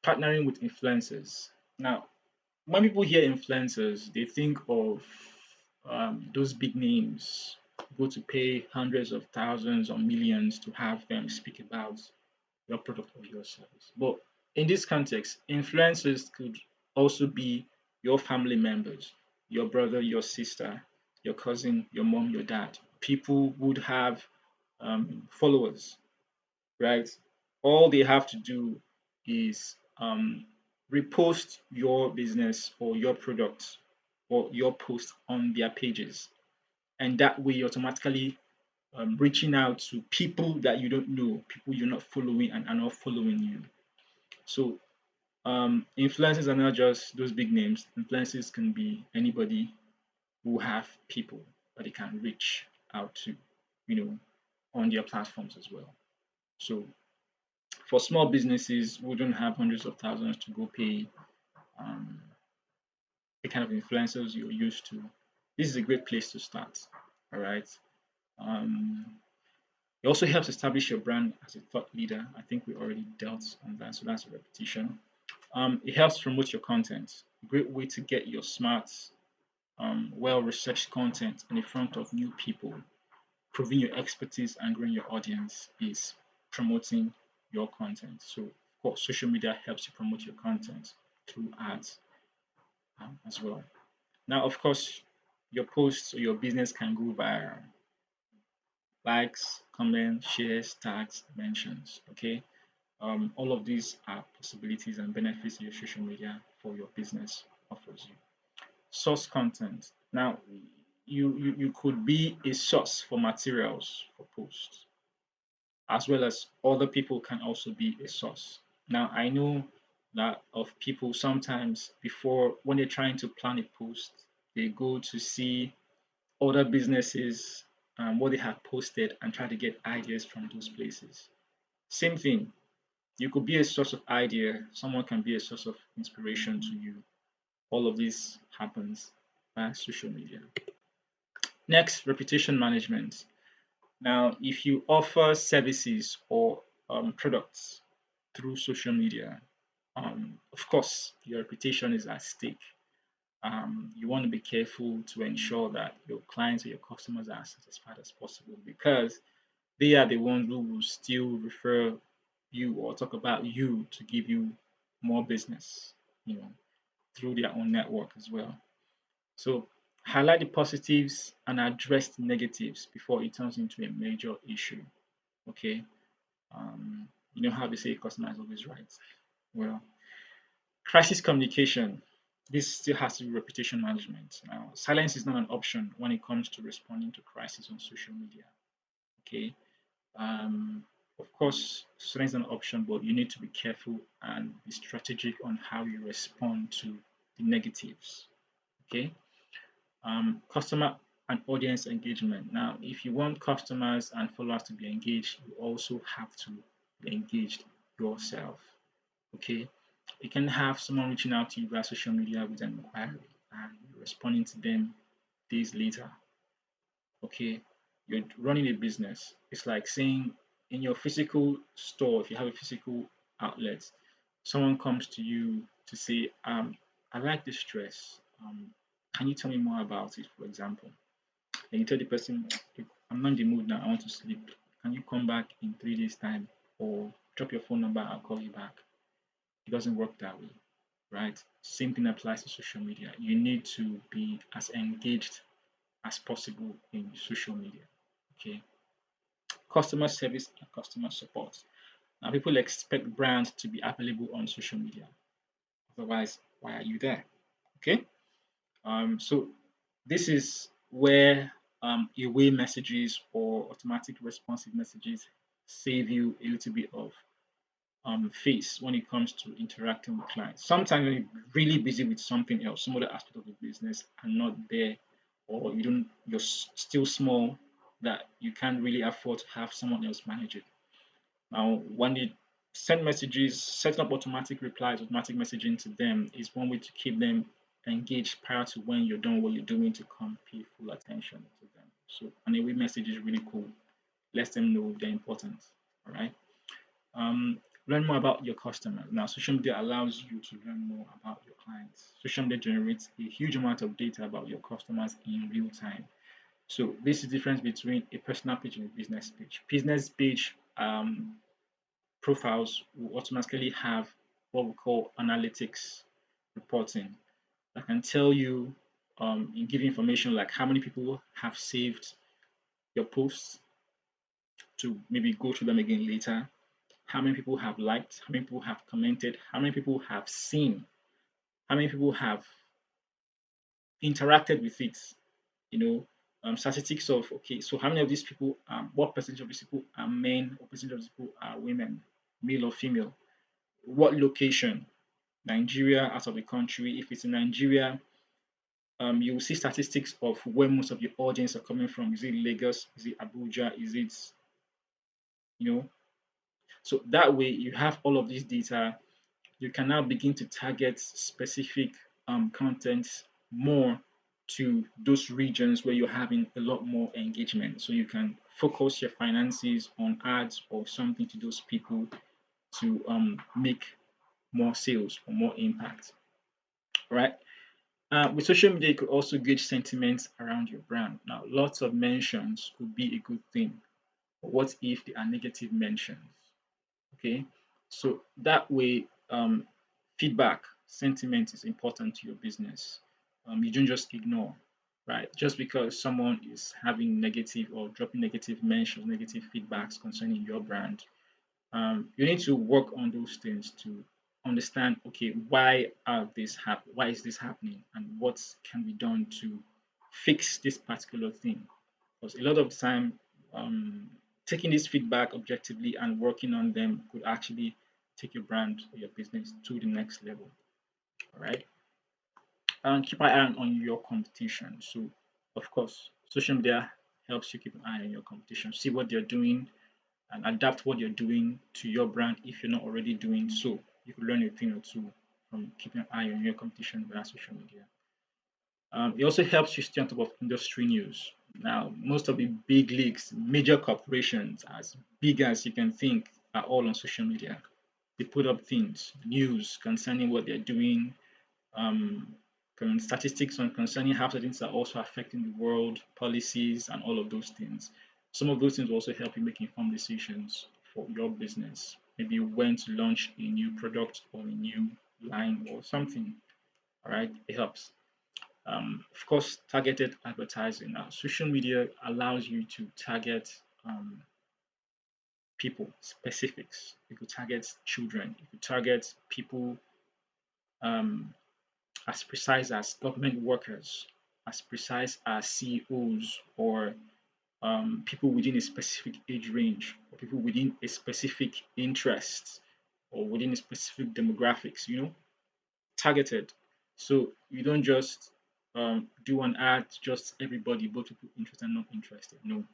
Partnering with influencers. Now, when people hear influencers, they think of those big names, go to pay hundreds of thousands or millions to have them speak about your product or your service. But in this context, influencers could also be your family members, your brother, your sister, your cousin, your mom, your dad. People would have followers, right? All they have to do is repost your business or your product or your post on their pages. And that way, you're automatically reaching out to people that you don't know, people you're not following and are not following you. So, influencers are not just those big names. Influencers can be anybody who have people that they can reach out to, you know, on their platforms as well. So, for small businesses who don't have hundreds of thousands to go pay um, the kind of influencers you're used to, this is a great place to start. All right. Um, it also helps establish your brand as a thought leader. I think we already dealt on that, so that's a repetition. It helps promote your content. A great way to get your smart, well-researched content in the front of new people, proving your expertise and growing your audience is promoting your content. So, of course, social media helps you promote your content through ads as well. Now, of course, your posts or your business can go viral. Likes, comments, shares, tags, mentions. Okay, all of these are possibilities and benefits your social media for your business offers you. Source content. Now, you could be a source for materials for posts, as well as other people can also be a source. Now, I know that of people sometimes before when they're trying to plan a post, they go to see other businesses what they have posted and try to get ideas from those places. Same thing. You could be a source of idea. Someone can be a source of inspiration to you. All of this happens by social media. Next, reputation management. Now, if you offer services or products through social media, of course, your reputation is at stake. You want to be careful to ensure that your clients or your customers are as satisfied as possible because they are the ones who will still refer you or talk about you to give you more business, you know, through their own network as well. So highlight the positives and address the negatives before it turns into a major issue. Okay. You know how they say customer is always right. Well, crisis communication. This still has to be reputation management. Now, silence is not an option when it comes to responding to crisis on social media. Okay. Um, of course, silence is an option, but you need to be careful and be strategic on how you respond to the negatives. Okay. Customer and audience engagement. Now, if you want customers and followers to be engaged, you also have to be engaged yourself. Okay. You can have someone reaching out to you via social media with an inquiry and you're responding to them days later. Okay. You're running a business. It's like saying in your physical store, if you have a physical outlet, someone comes to you to say, I like this dress. Can you tell me more about it, for example? And you tell the person, "Look, I'm not in the mood now, I want to sleep. Can you come back in 3 days' time? Or drop your phone number, I'll call you back." It doesn't work that way, right? Same thing applies to social media. You need to be as engaged as possible in social media. Okay. Customer service and customer support. Now, people expect brands to be available on social media. Otherwise, why are you there? Okay. So this is where away messages or automatic responsive messages save you a little bit of face when it comes to interacting with clients. Sometimes when you're really busy with something else, some other aspect of the business, and not there, or you're still small that you can't really afford to have someone else manage it. Now, when you send messages, setting up automatic replies, automatic messaging to them is one way to keep them engaged prior to when you're done what you're doing to come pay full attention to them. So an away message is really cool. Let them know they're important. All right. Learn more about your customers. Now, social media allows you to learn more about your clients. Social media generates a huge amount of data about your customers in real time. So this is the difference between a personal page and a business page. Business page profiles will automatically have what we call analytics reporting that can tell you and give information like how many people have saved your posts to maybe go through them again later, how many people have liked, how many people have commented, how many people have seen, how many people have interacted with it, you know, statistics of, okay, so how many of these people, what percentage of these people are men, what percentage of these people are women, male or female, what location, Nigeria, out of the country. If it's in Nigeria, you will see statistics of where most of your audience are coming from. Is it Lagos? Is it Abuja? Is it, you know? So that way you have all of this data. You can now begin to target specific content more to those regions where you're having a lot more engagement. So you can focus your finances on ads or something to those people to make more sales or more impact. Right. With social media, you could also gauge sentiments around your brand. Now, lots of mentions could be a good thing. But what if they are negative mentions? Okay, so that way, feedback, sentiment is important to your business. You don't just ignore, right? Just because someone is having negative or dropping negative mentions, negative feedbacks concerning your brand, you need to work on those things to understand, okay, why is this happening and what can be done to fix this particular thing, because a lot of time, um, taking this feedback objectively and working on them could actually take your brand or your business to the next level. All right. And keep an eye on your competition. So of course social media helps you keep an eye on your competition, see what they're doing, and adapt what you're doing to your brand if you're not already doing so. You could learn a thing or two from keeping an eye on your competition via social media. It also helps you stay on top of industry news. Now, most of the big leagues, major corporations, as big as you can think, are all on social media. They put up things, news concerning what they're doing, um, statistics on concerning how things are also affecting the world, policies, and all of those things. Some of those things will also help you make informed decisions for your business. Maybe when to launch a new product or a new line or something. All right, it helps. Of course, targeted advertising. Now, social media allows you to target people, specifics. You could target children. You could target people um, as precise as government workers, as precise as CEOs, or people within a specific age range, or people within a specific interest, or within a specific demographics. Targeted. So you don't just do an ad to just everybody, both people interested and not interested. No,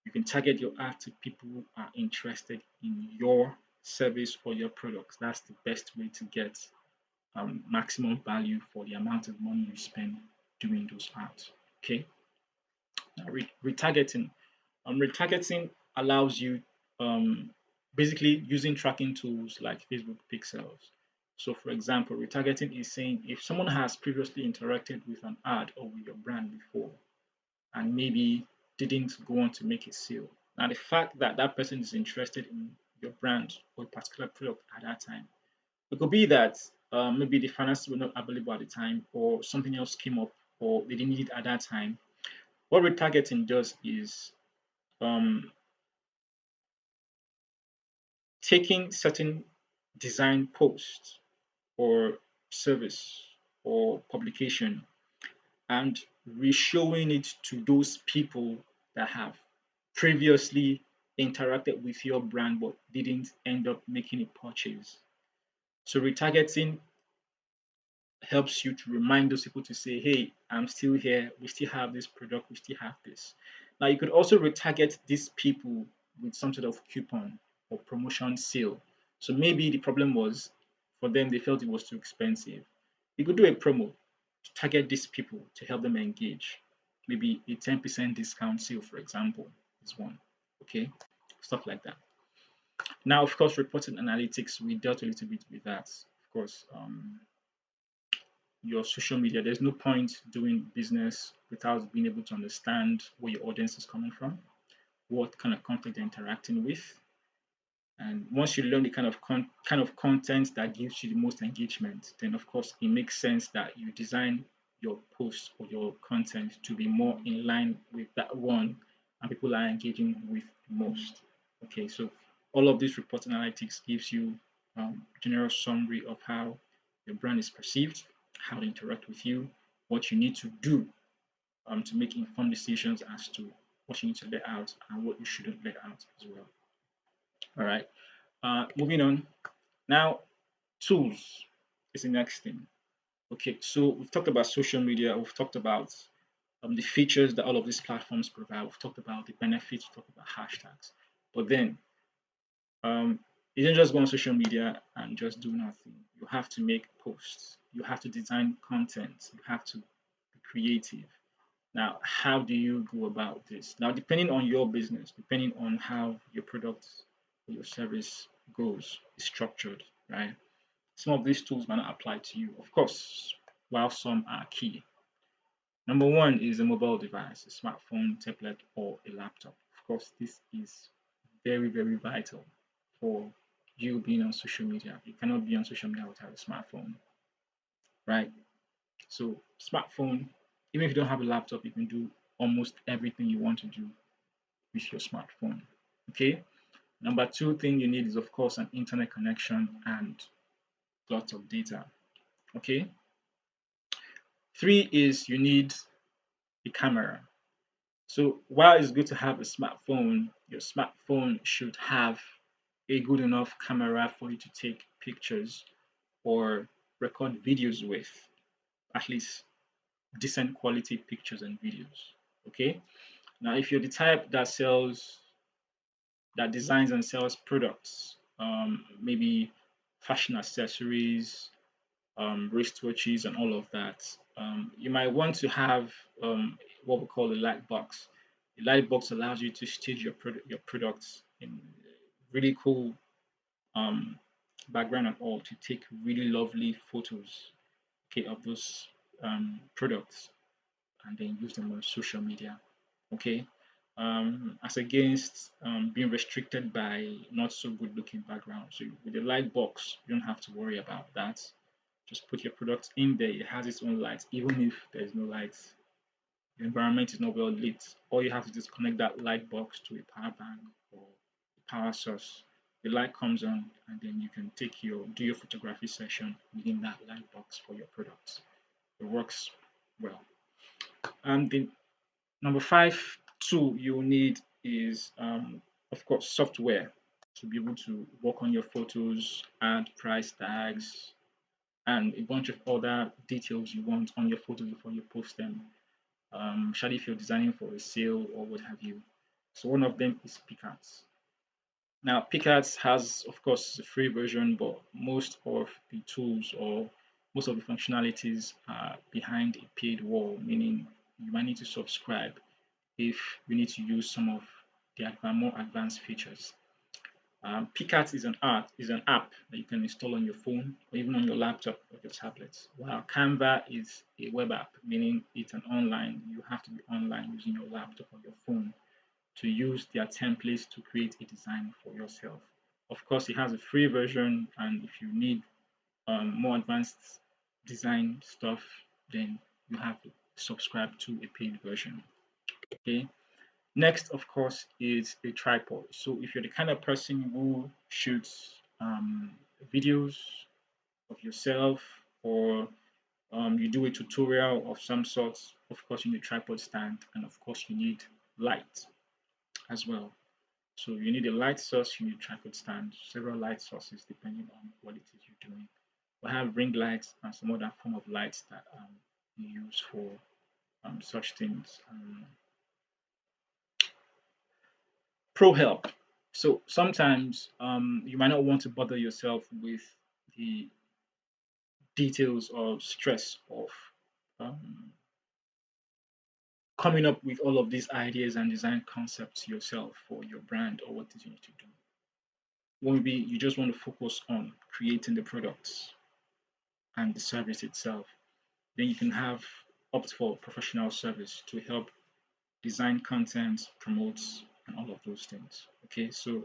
you can target your ad to people who are interested in your service or your products. That's the best way to get maximum value for the amount of money you spend doing those ads. Okay. Now, retargeting. Retargeting allows you basically using tracking tools like Facebook pixels. So, for example, retargeting is saying if someone has previously interacted with an ad or with your brand before and maybe didn't go on to make a sale. Now, the fact that that person is interested in your brand or a particular product at that time, it could be that maybe the finances were not available at the time, or something else came up, or they didn't need it at that time. What retargeting does is um, taking certain design posts or service or publication and re-showing it to those people that have previously interacted with your brand but didn't end up making a purchase. So retargeting helps you to remind those people to say, hey, I'm still here. We still have this product. We still have this. Now, you could also retarget these people with some sort of coupon or promotion sale. So maybe the problem was for them, they felt it was too expensive. You could do a promo to target these people to help them engage. Maybe a 10% discount sale, for example, is one. Okay, stuff like that. Now, of course, reporting analytics, we dealt a little bit with that. Of course, your social media. There's no point doing business without being able to understand where your audience is coming from, what kind of content they're interacting with. And once you learn the kind of content that gives you the most engagement, then of course it makes sense that you design your post or your content to be more in line with that one and people are engaging with the most. Okay, so all of these report analytics gives you general summary of how your brand is perceived, how they interact with you, what you need to do to make informed decisions as to what you need to lay out and what you shouldn't lay out as well. All right. Moving on. Now, tools is the next thing. Okay, so we've talked about social media. We've talked about the features that all of these platforms provide. We've talked about the benefits. We've talked about hashtags. But then, um, you don't just go on social media and just do nothing. You have to make posts. You have to design content. You have to be creative. Now, how do you go about this? Now, depending on your business, depending on how your product or your service goes, is structured, right? Some of these tools might not apply to you, of course, while some are key. Number one is a mobile device, a smartphone, tablet, or a laptop. Of course, this is very, very vital for you being on social media. You cannot be on social media without a smartphone, right? So, smartphone, even if you don't have a laptop, you can do almost everything you want to do with your smartphone. Okay. Number two thing you need is, of course, an internet connection and lots of data. Okay. Three is you need a camera. So while it's good to have a smartphone, your smartphone should have a good enough camera for you to take pictures or record videos with, at least decent quality pictures and videos. Okay. Now, if you're the type that sells that designs and sells products, maybe fashion accessories, wristwatches, and all of that. You might want to have what we call a light box. A light box allows you to stage your products in really cool um, background and all to take really lovely photos, okay, of those products and then use them on social media. Okay, as against being restricted by not so good looking background. So with the light box, you don't have to worry about that. Just put your product in there. It has its own light, even if there's no light. The environment is not well lit. All you have to do is connect that light box to a power bank or a power source. The light comes on, and then you can do your photography session within that light box for your products. It works well. The number five tool you'll need is, of course, software to be able to work on your photos, add price tags, and a bunch of other details you want on your photos before you post them, especially if you're designing for a sale or what have you. So one of them is Picats. Now, Picats has, of course, a free version, but most of the tools or most of the functionalities are behind a paid wall, meaning you might need to subscribe if you need to use some of the more advanced features. Picat is an app that you can install on your phone or even on your laptop or your tablet. While Canva is a web app, meaning it's an online. You have to be online using your laptop or your phone to use their templates to create a design for yourself. Of course, it has a free version, and if you need more advanced design stuff, then you have to subscribe to a paid version. Okay. Next, of course, is a tripod. So if you're the kind of person who shoots videos of yourself or you do a tutorial of some sort, of course, you need a tripod stand, and of course, you need light as well. So you need a light source, you need a tripod stand, several light sources depending on what it is you're doing. We have ring lights and some other form of lights that you use for such things. Pro help. So sometimes you might not want to bother yourself with the details or stress of um, coming up with all of these ideas and design concepts yourself for your brand or what it is you need to do. Maybe you just want to focus on creating the products and the service itself. Then you can have opt for professional service to help design content, promote, and all of those things. Okay, so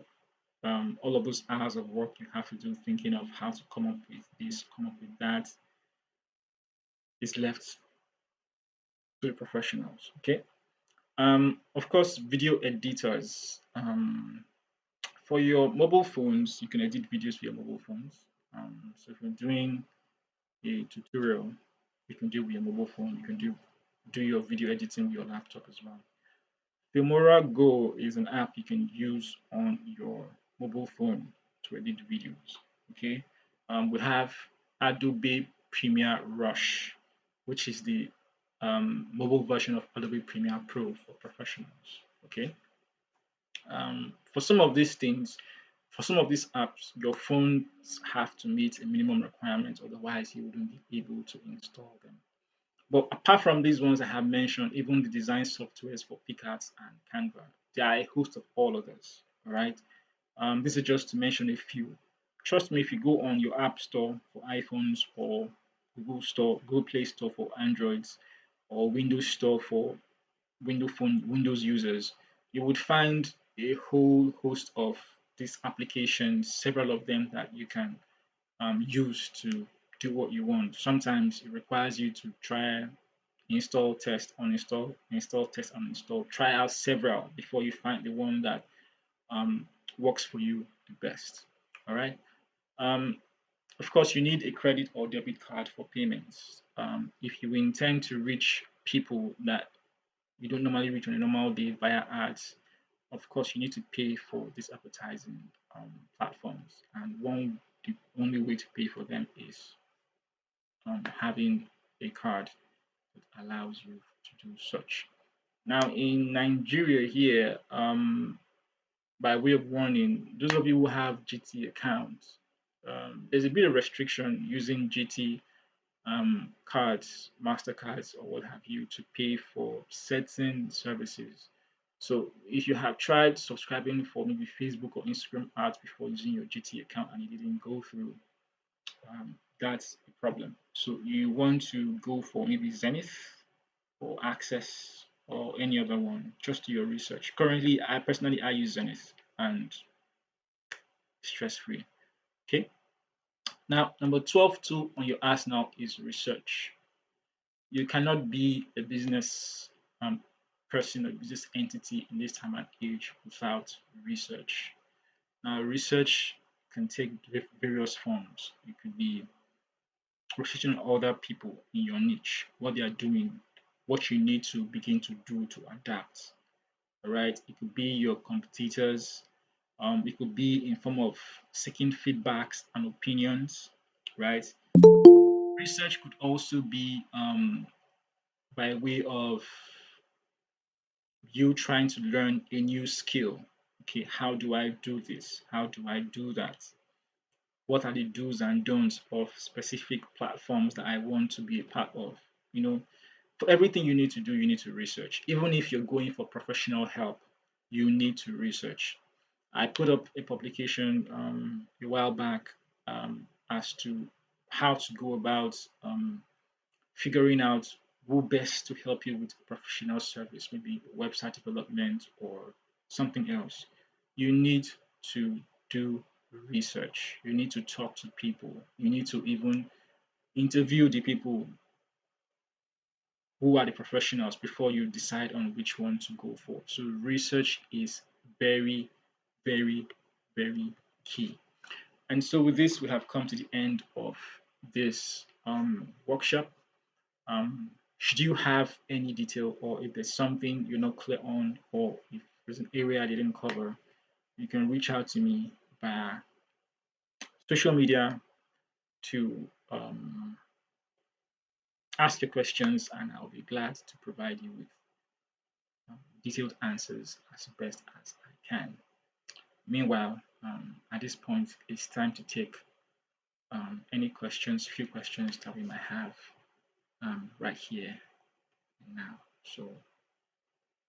all of those hours of work you have to do thinking of how to come up with this, come up with that is left to the professionals. Okay. Of course, video editors. For your mobile phones, you can edit videos for your mobile phones. So if you're doing a tutorial, you can do it with your mobile phone. You can do your video editing with your laptop as well. Filmora Go is an app you can use on your mobile phone to edit videos. Okay, we have Adobe Premiere Rush, which is the mobile version of Adobe Premiere Pro for professionals. Okay, for some of these things, for some of these apps, your phones have to meet a minimum requirement, otherwise you wouldn't be able to install them. But apart from these ones I have mentioned, even the design softwares for Picats and Canva, there are a host of all others. All right. This is just to mention a few. Trust me, if you go on your App Store for iPhones or Google Play Store for Androids, or Windows Store for Windows users, you would find a whole host of these applications, several of them that you can use to do what you want. Sometimes it requires you to try install, test, uninstall, install, test, uninstall. Try out several before you find the one that um, works for you the best. All right. Um, of course, you need a credit or debit card for payments. If you intend to reach people that you don't normally reach on a normal day via ads, of course, you need to pay for these advertising platforms. And the only way to pay for them is having a card that allows you to do such. Now, in Nigeria here, by way of warning, those of you who have GT accounts, there's a bit of restriction using GT cards, Mastercards, or what have you to pay for certain services. So if you have tried subscribing for maybe Facebook or Instagram ads before using your GT account and it didn't go through, that's a problem. So you want to go for maybe Zenith or Access or any other one. Just do your research. Currently, I use Zenith and stress free. Okay. Now, number 12 too on your arsenal is research. You cannot be a business person or business entity in this time and age without research. Now, research can take various forms. It could be researching other people in your niche, what they are doing, what you need to begin to do to adapt. All right, it could be your competitors. It could be in form of seeking feedbacks and opinions. Right. Research could also be by way of you trying to learn a new skill. Okay, how do I do this? How do I do that? What are the do's and don'ts of specific platforms that I want to be a part of? You know, for everything you need to do, you need to research. Even if you're going for professional help, you need to research. I put up a publication a while back as to how to go about figuring out who best to help you with professional service, maybe website development or something else. You need to do research. You need to talk to people. You need to even interview the people who are the professionals before you decide on which one to go for. So research is very, very, very key. And so with this, we have come to the end of this workshop. Should you have any detail or if there's something you're not clear on or if there's an area I didn't cover, you can reach out to me via social media to ask your questions and I'll be glad to provide you with detailed answers as best as I can. Meanwhile, at this point, it's time to take any questions, few questions that we might have right here now. So